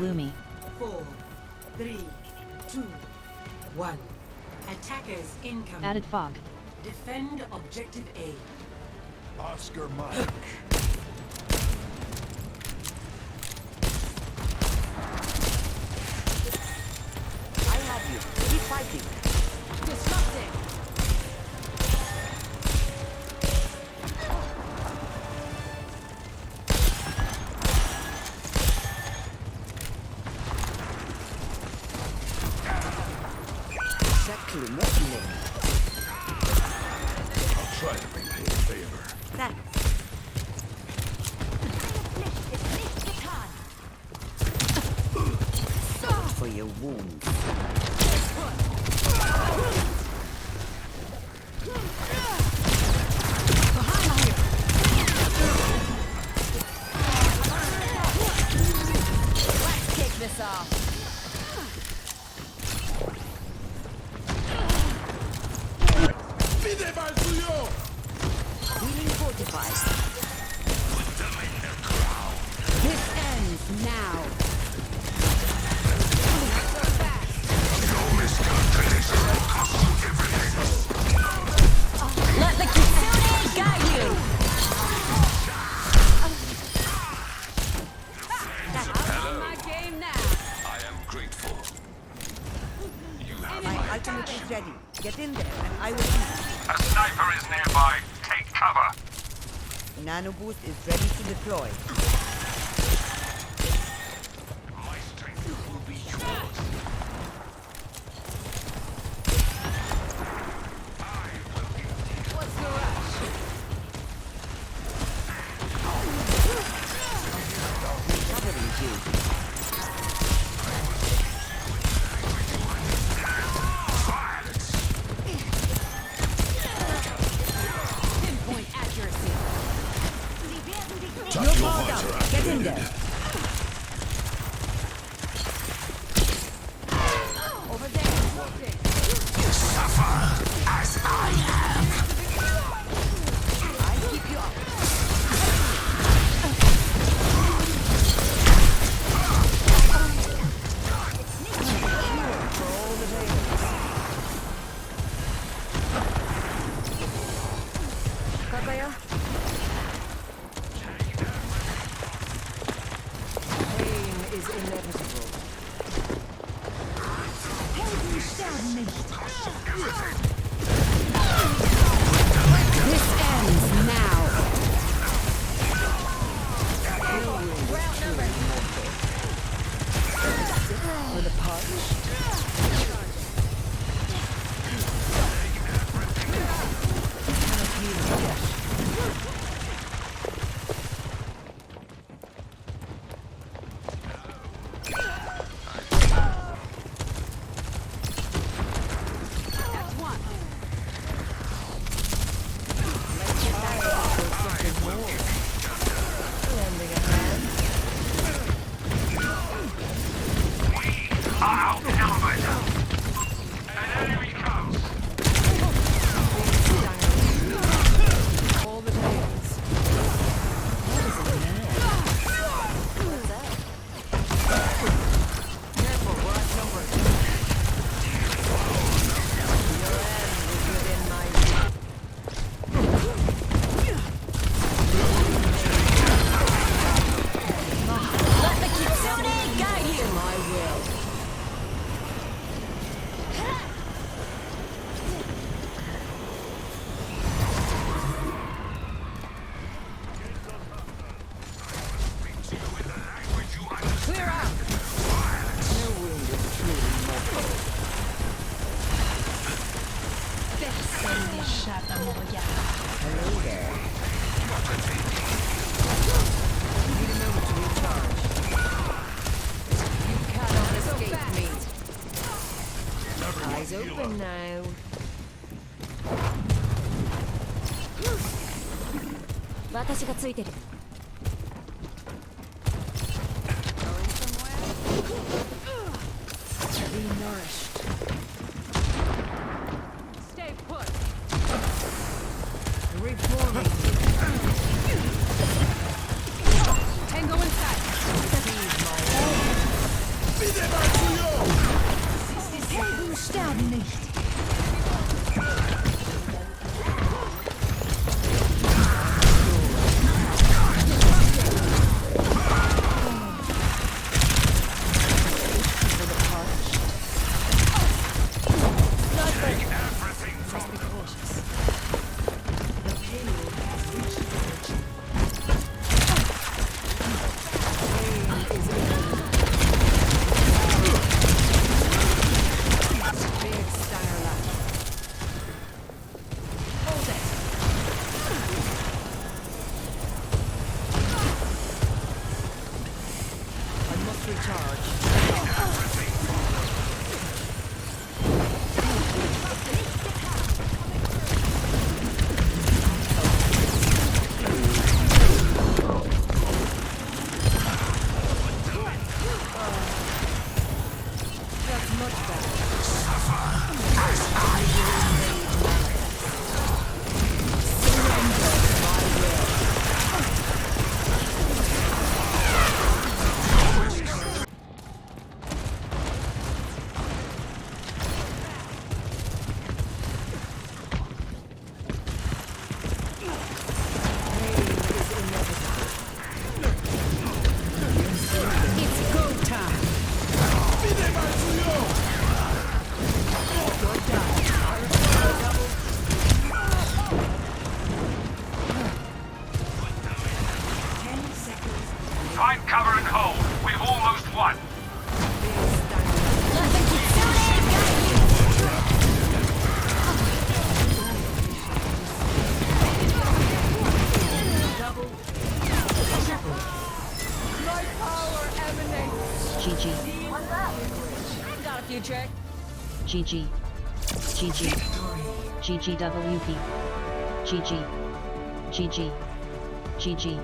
gloomy. 4, 3, 2, 1. Attackers incoming. Added fog. Defend objective A. Oscar Mike. I have you. Keep fighting. Disrupting. Exactly what you mean. I'll try to repay a favor. Thanks. Sorry for your wounds. Let's kick this off. Pide mal suyo! Healing fortified. This ends now. Let the Kitsune guide you. Out of my game now. I am grateful. You have My ultimate is ready. Get in there and I will eat. a sniper is nearby. Take cover. Nano boost is ready to deploy. My strength will be yours. What's the rush? Covering you. Pinpoint accuracy. You're powered up. Get in there. Over there. Disrupting. I'll keep you up. Kabaya. Pain is inevitable. This ends now. Round number. For the punch. That's one. Lending a hand. An enemy comes. All the tails. What is it, man? Careful, we're outnumbered. Your end is within my reach. Let the Kitsune guide you. My will. Clear out. No wound is truly mortal. Hello there. Need a moment to recharge. You cannot escape me. Eyes open now. Be nourished. Stay put. Reforming. Tango inside. Seize my sterben nicht. Everything from The payload has reached the chip. Big Starlight. Hold it. I must recharge. That's much better. It's go time. find cover and hold. We've almost won. Let the kitsune guide you. My power emanates. GG, Got a few trick. GG, GG, GGWP, GG, GG, GG.